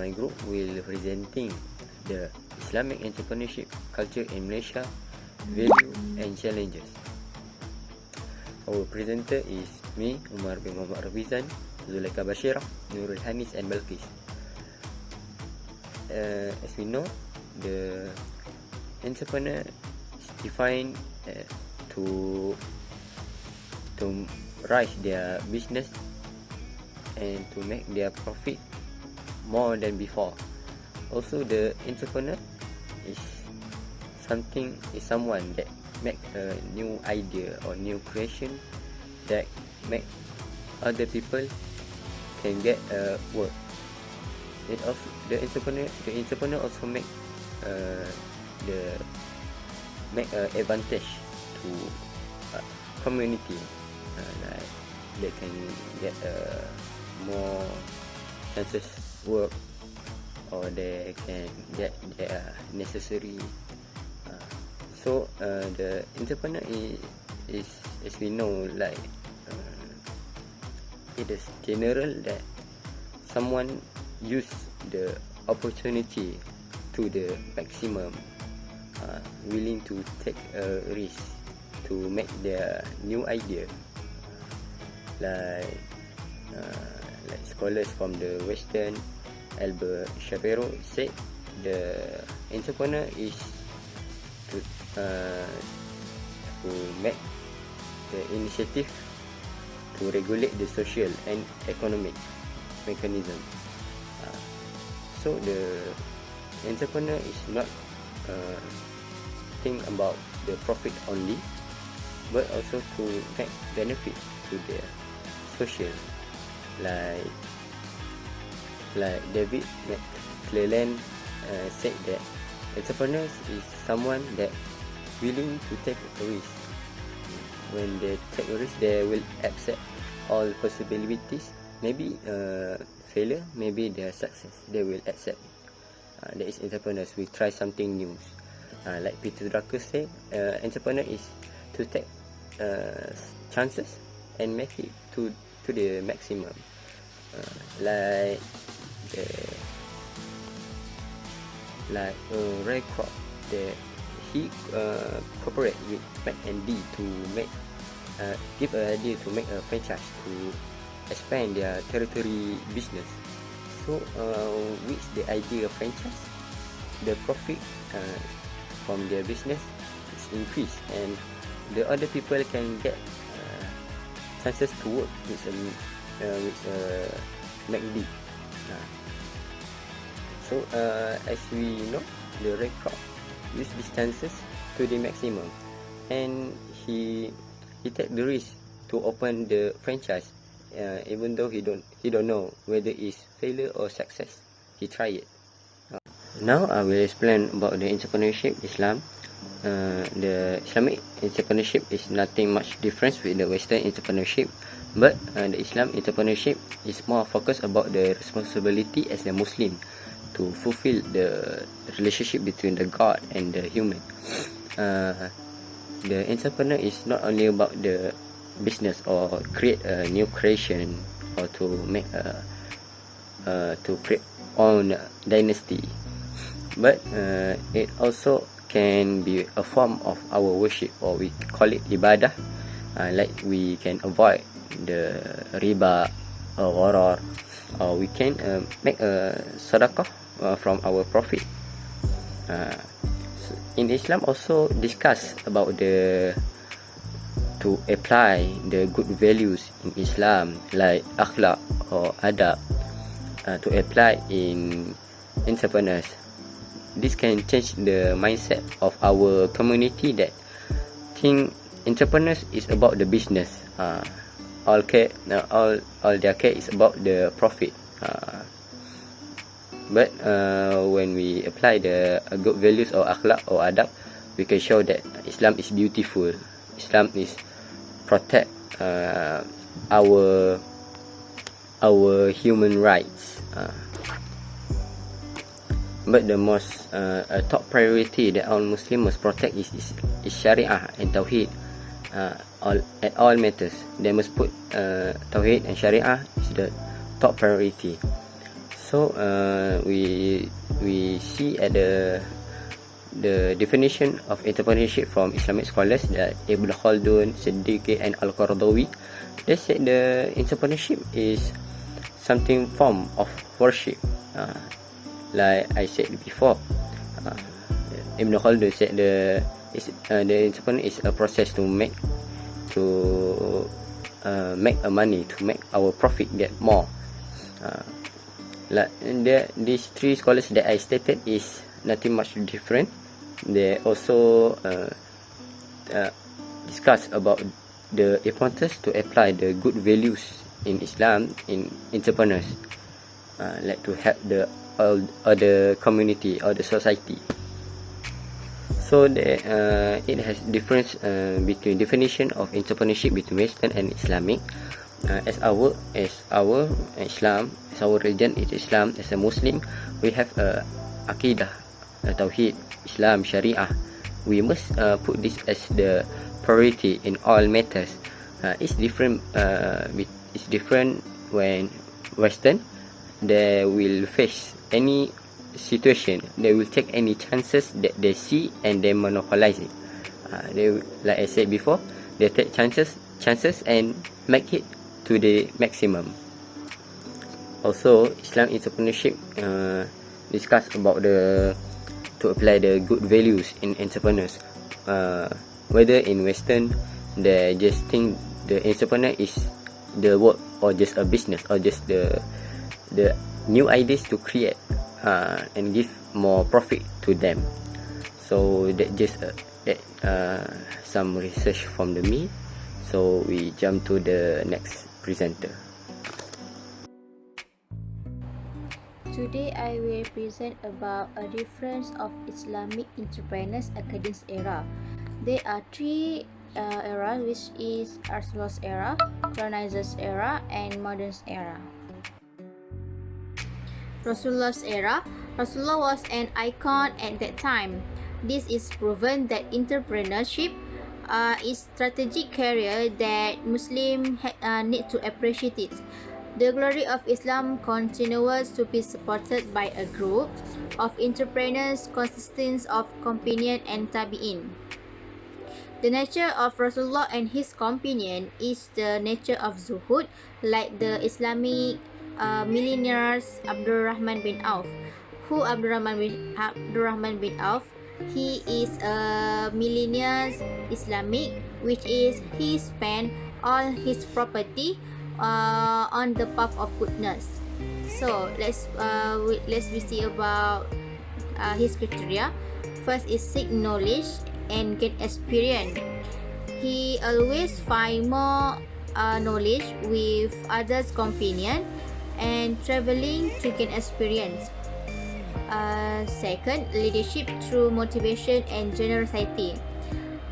my group will presenting the Islamic entrepreneurship culture in Malaysia, value and challenges. Our presenter is me, Umar bin Muhammad Rabizan, Zulaika Bashirah, Nurul Hanis and Balqis. As we know, the entrepreneur is defined to rise their business and to make their profit more than before. Also, the entrepreneur is someone that make a new idea or new creation that make other people can get work. The entrepreneur also make advantage to community, like they can get more chances work, or they can get their necessary. So the entrepreneur is as we know, like it is general that someone use the opportunity to the maximum, willing to take a risk to make their new idea, like scholars from the Western, Albert Shapiro, said the entrepreneur is to make the initiative to regulate the social and economic mechanism. So the entrepreneur is not think about the profit only, but also to make benefit to the social, like David McClelland said that entrepreneurs is someone that willing to take a risk. When they take a risk, they will accept all possibilities. Maybe failure, maybe their success, they will accept. That is entrepreneurs will try something new. Like Peter Drucker say, entrepreneur is to take chances and make it to the maximum. Like Ray Kroc, he cooperate with McD to make give an idea to make a franchise to expand their territory business. So with the idea of franchise, the profit from their business is increased, and the other people can get chances to work with McD. So as we know, the Ray Kroc use these chances to the maximum, and he take the risk to open the franchise, even though he don't know whether it's failure or success. He try it. Now I will explain about the entrepreneurship Islam. The Islamic entrepreneurship is nothing much different with the Western entrepreneurship, but the Islam entrepreneurship is more focused about the responsibility as a Muslim to fulfill the relationship between the God and the human. The entrepreneur is not only about the business or create a new creation, or to make to create own dynasty, but it also can be a form of our worship, or we call it ibadah. Like we can avoid the riba or gharar, or we can make a sadaqah from our profit. In Islam also discuss about to apply the good values in Islam, like akhlak or adab, to apply in entrepreneurs. This can change the mindset of our community that think entrepreneurs is about the business. All their care is about the profit. But when we apply the good values or akhlak or adab, we can show that Islam is beautiful. Islam is protect our human rights. But the most top priority that all Muslims must protect is Sharia and Tawheed. At all matters, they must put Tawheed and Sharia is the top priority. So we see at the definition of entrepreneurship from Islamic scholars that Ibn Khaldun, Siddiqui and Al-Qaradawi, they said the entrepreneurship is something form of worship. Like I said before, Ibn Khaldun said the entrepreneur is a process to make a money, to make our profit get more. These three scholars that I stated is nothing much different. They also discuss about the importance to apply the good values in Islam in entrepreneurs, like to help the community or the society. So it has difference between definition of entrepreneurship between Western and Islamic. As our Islam, as our religion is Islam, as a Muslim, we have Aqidah, Tawheed, Islam, Sharia. We must put this as the priority in all matters. It's different. It's different when Western, they will face any situation, they will take any chances that they see and they monopolize it. They, like I said before, they take chances and make it to the maximum. Also, Islam entrepreneurship discuss about to apply the good values in entrepreneurs. Whether in Western, they just think the entrepreneur is the work or just a business or just the new ideas to create and give more profit to them. So that just some research from me. So we jump to the next presenter. Today I will present about a difference of Islamic entrepreneurs academic era. There are three eras, which is Rasulullah's era, colonizers era, and modern era. Rasulullah's era. Rasulullah was an icon at that time. This is proven that entrepreneurship is strategic career that Muslims need to appreciate it. The glory of Islam continues to be supported by a group of entrepreneurs consisting of companion and tabi'in. The nature of Rasulullah and his companion is the nature of zuhud, like the Islamic millionaires Abdurrahman bin Auf. Who Abdurrahman bin Auf? He is a millionaire Islamic, which is he spent all his property on the path of goodness. So let's see about his criteria. First is seek knowledge and get experience. He always find more knowledge with others' companion and traveling to gain experience. Second, leadership through motivation and generosity.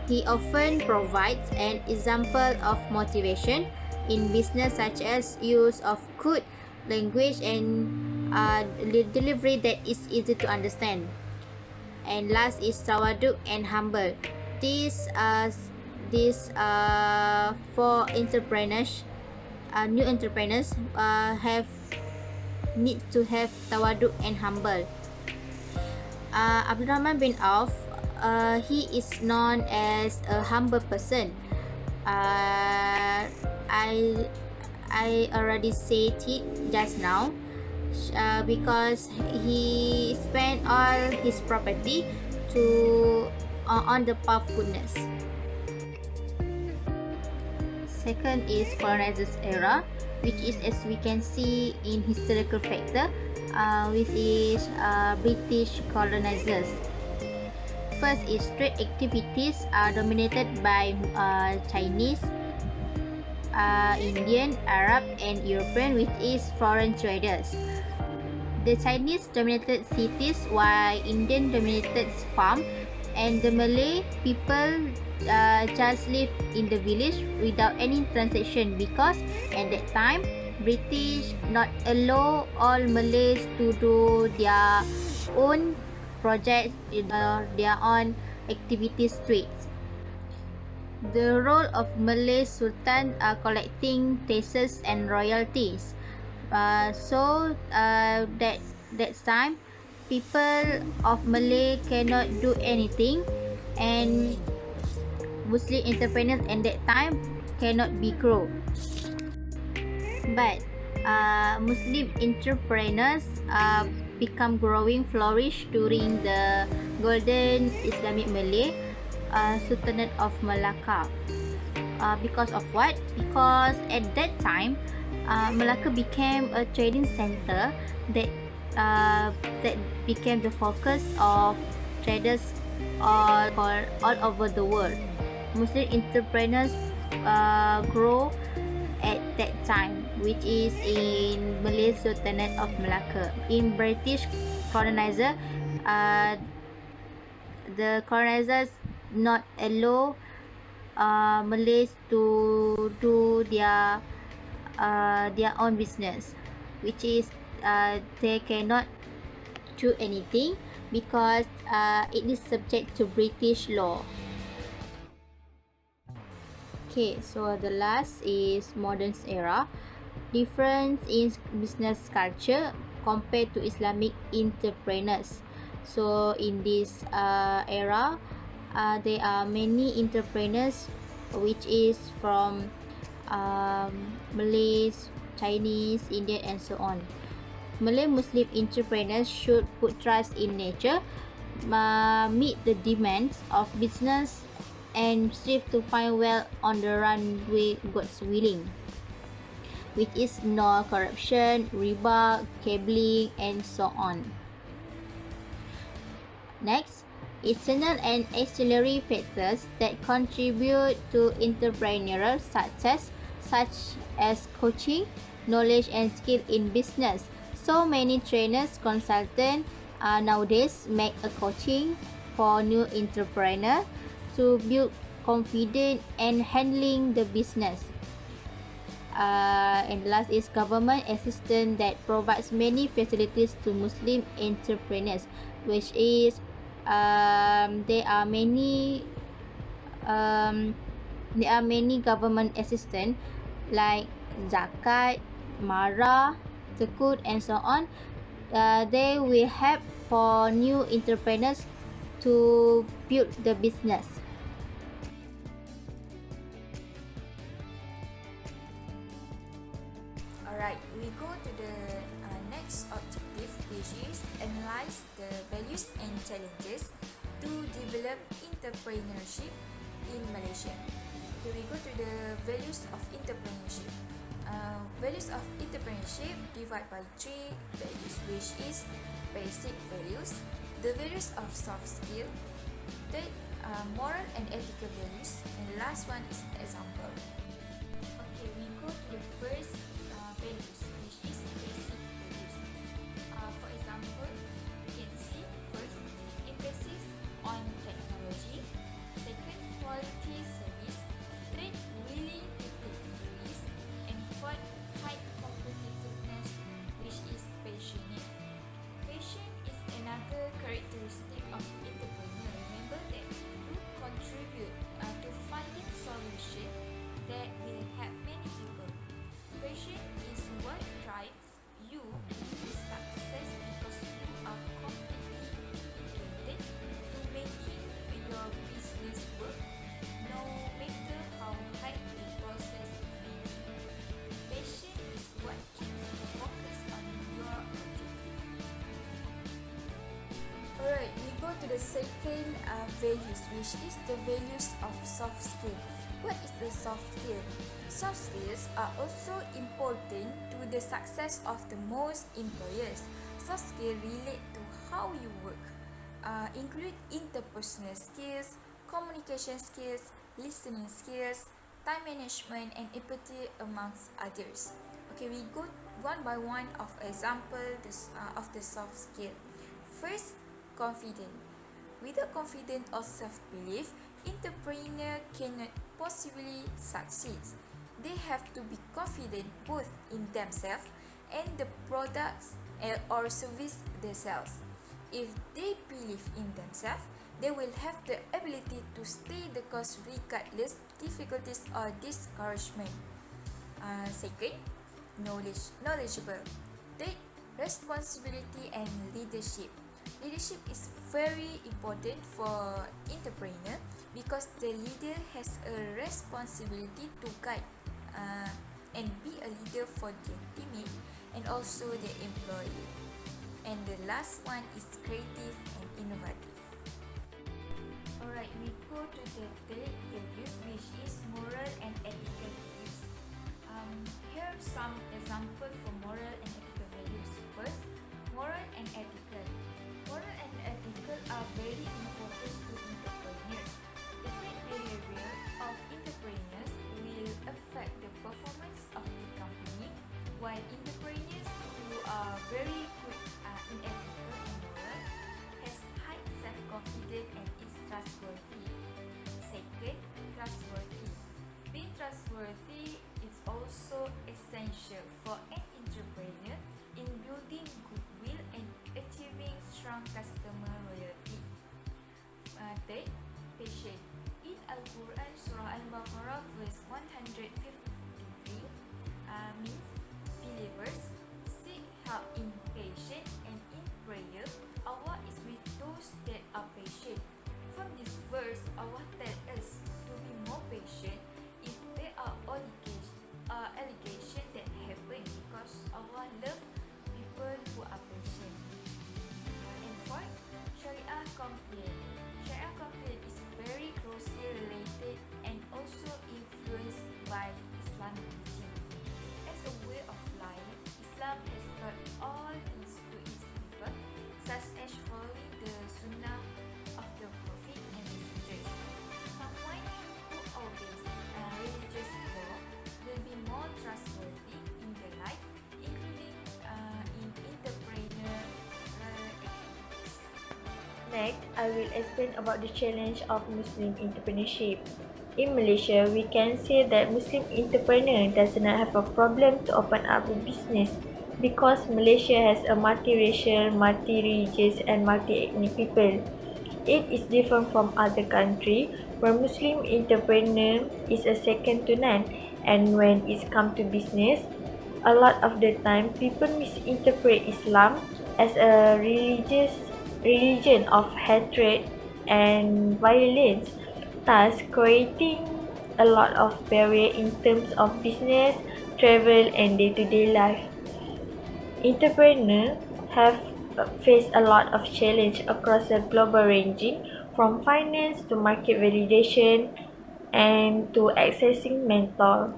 He often provides an example of motivation in business, such as use of good language and delivery that is easy to understand. And last is tawaduk and humble. These for entrepreneurs, new entrepreneurs need to have tawaduk and humble. Abdurrahman bin Auf, he is known as a humble person. I already said it just now, because he spent all his property on the path of goodness. Second is colonizers era, which is, as we can see in historical factor, which is British colonizers. First is trade activities are dominated by Chinese, Indian, Arab, and European, which is foreign traders. The Chinese dominated cities, while Indian dominated farm, and the Malay people just live in the village without any transaction, because at that time British not allow all Malays to do their own projects, their own activities, trades. The role of Malay Sultan collecting taxes and royalties. That time people of Malay cannot do anything, and Muslim entrepreneurs at that time cannot be grow. But Muslim entrepreneurs become growing flourish during the golden Islamic Malay Sultanate of Malacca. Because of what? Because at that time, Malacca became a trading center that that became the focus of traders all over the world. Muslim entrepreneurs grow at that time, which is in Malay Sultanate of Malacca. In British colonizer, the colonizers not allow Malays to do their own business, which is they cannot do anything because it is subject to British law. Okay, so the last is modern era. Difference in business culture compared to Islamic entrepreneurs. So in this era, there are many entrepreneurs which is from Malays, Chinese, Indian, and so on. Malay Muslim entrepreneurs should put trust in nature, meet the demands of business, and strive to find well on the runway God's willing, which is no corruption, riba, cabling, and so on. Next, external and auxiliary factors that contribute to entrepreneurial success, such as coaching, knowledge, and skill in business. So many trainers, consultants nowadays make a coaching for new entrepreneur to build confidence and handling the business. And last is government assistance that provides many facilities to Muslim entrepreneurs, which is there are many government assistance like zakat, mara, tekut, and so on. They will help for new entrepreneurs to build the business. Alright, we go to the next objective, which is analyze the values and challenges to develop entrepreneurship in Malaysia. Okay, we go to the values of entrepreneurship. Values of entrepreneurship divide by three values, which is basic values, the values of soft skill, third, moral and ethical values, and the last one is example. Okay, we go to the first values, which is basic values. For example, you can see first, emphasis on technology, second, quality service, third, willing to take risks, and fourth, high competitiveness, which is passionate. Passion is another characteristic of entrepreneur. Remember that you contribute to finding solution that will help many people. Passion is what drives you to success because you are completely dedicated to making your business work, no matter how hard the process may be. Passion is what keeps you focused on your objective. Alright, we go to the second values, which is the values of soft skill. What is the soft skill? Soft skills are also important to the success of the most employers. Soft skills relate to how you work, include interpersonal skills, communication skills, listening skills, time management, and empathy, amongst others. Okay, we go one by one of example of the soft skill. First, confidence. Without confidence or self-belief, entrepreneur cannot possibly succeed. They have to be confident both in themselves and the products or service they sell. If they believe in themselves, they will have the ability to stay the course regardless difficulties or discouragement. Second, knowledgeable. Take responsibility and leadership. Leadership is very important for entrepreneur because the leader has a responsibility to guide and be a leader for their teammate and also their employee. And the last one is creative and innovative. Alright, we go to the third values, which is moral and ethical values. Here are some examples for moral and ethical values. First, moral and ethical. Moral and ethical are very important to entrepreneurs. The bad behavior of entrepreneurs will affect the performance of the company, while entrepreneurs who are very good in ethical and moral has high self-confidence and is trustworthy. Second, trustworthy. Being trustworthy is also essential for an entrepreneur in building goodwill and achieving strong customer loyalty. Third, patient. In Al-Quran, Surah Al-Baqarah, verse 153, means believers seek help in patience and in prayer. Allah is with those that are patient. From this verse, Allah tells us to be more patient if there are allegations that happen because Allah loves people who are patient. And fourth, Sharia compliance. Sharia compliance is very closely related and also influenced by Islamic teaching. As a way of life, Islam has taught all things to its people, such as following the Sunnah of the Prophet and messengers. Someone who obeys religious law will be more trustworthy in their life, including in entrepreneurial activities. Next, I will explain about the challenge of Muslim entrepreneurship. In Malaysia, we can say that Muslim entrepreneur does not have a problem to open up a business because Malaysia has a multiracial, multi-religious and multi-ethnic people. It is different from other countries where Muslim entrepreneur is a second to none, and when it comes to business, a lot of the time people misinterpret Islam as a religion of hatred and violence, thus creating a lot of barrier in terms of business, travel and day-to-day life. Entrepreneurs have faced a lot of challenge across the global ranging from finance to market validation and to accessing mentor.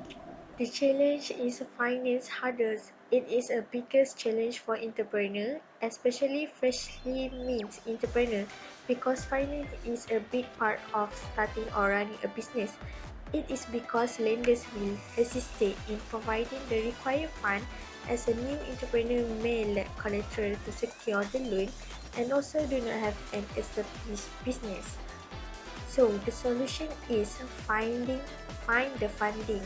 The challenge is finance hurdles. It is a biggest challenge for entrepreneur, especially freshly minted entrepreneur, because finance is a big part of starting or running a business. It is because lenders will hesitate in providing the required fund, as a new entrepreneur may lack collateral to secure the loan and also do not have an established business. So the solution is find the funding.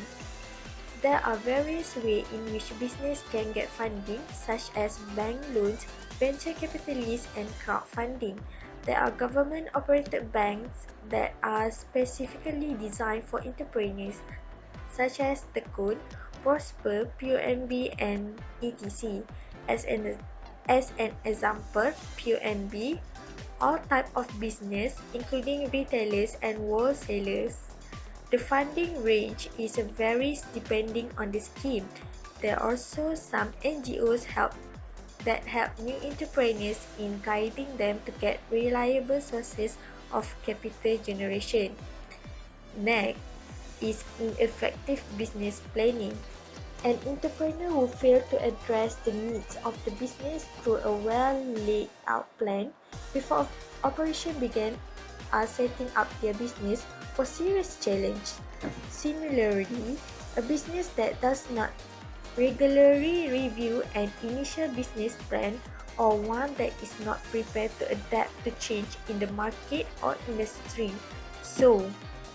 There are various ways in which business can get funding, such as bank loans, venture capitalists, and crowdfunding. There are government-operated banks that are specifically designed for entrepreneurs, such as Tekun, Prosper, PUNB, and etc. As an example, PUNB, all type of business, including retailers and wholesalers. The funding range varies depending on the scheme. There are also some NGOs that help new entrepreneurs in guiding them to get reliable sources of capital generation. Next is ineffective business planning. An entrepreneur who fails to address the needs of the business through a well laid out plan before operation begins are setting up their business for serious challenge. Similarly, a business that does not regularly review an initial business plan, or one that is not prepared to adapt to change in the market or industry. So,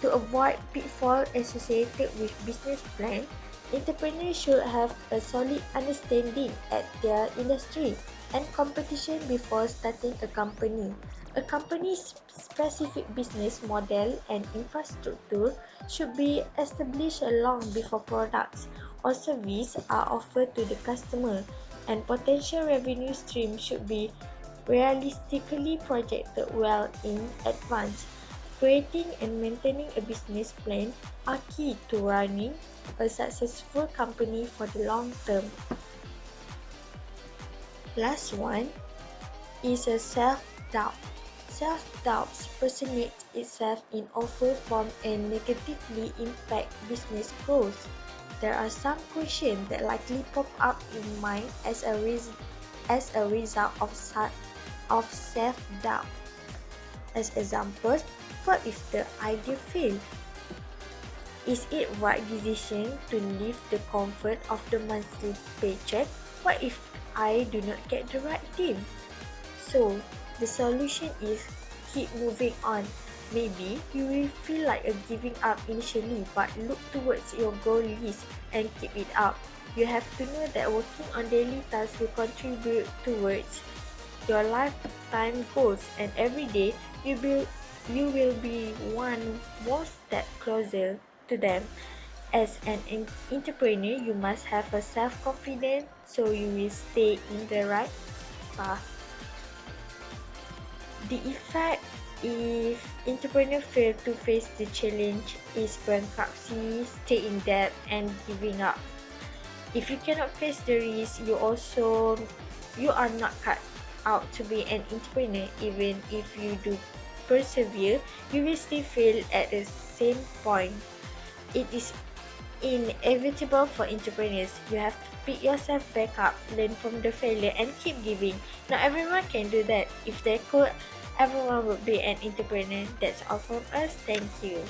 to avoid pitfalls associated with business plan, entrepreneurs should have a solid understanding at their industry and competition before starting a company. A company's specific business model and infrastructure should be established long before products, or service are offered to the customer, and potential revenue streams should be realistically projected well in advance. Creating and maintaining a business plan are key to running a successful company for the long term. Last one is a self-doubt. Self-doubt personates itself in awful form and negatively impact business growth. There are some questions that likely pop up in mind as a result of self-doubt. As examples, what if the idea fails? Is it right decision to leave the comfort of the monthly paycheck? What if I do not get the right deal? So, the solution is keep moving on. Maybe you will feel like a giving up initially, but look towards your goal list and keep it up. You have to know that working on daily tasks will contribute towards your lifetime goals, and every day you will be one more step closer to them. As an entrepreneur, you must have a self-confidence so you will stay in the right path. The effect if entrepreneurs fail to face the challenge is bankruptcy, stay in debt, and giving up. If you cannot face the risk, you are not cut out to be an entrepreneur. Even if you do persevere, you will still fail at the same point. It is inevitable for entrepreneurs. You have to pick yourself back up, learn from the failure, and keep giving. Not everyone can do that. If they could, everyone would be an entrepreneur. That's all from us. Thank you.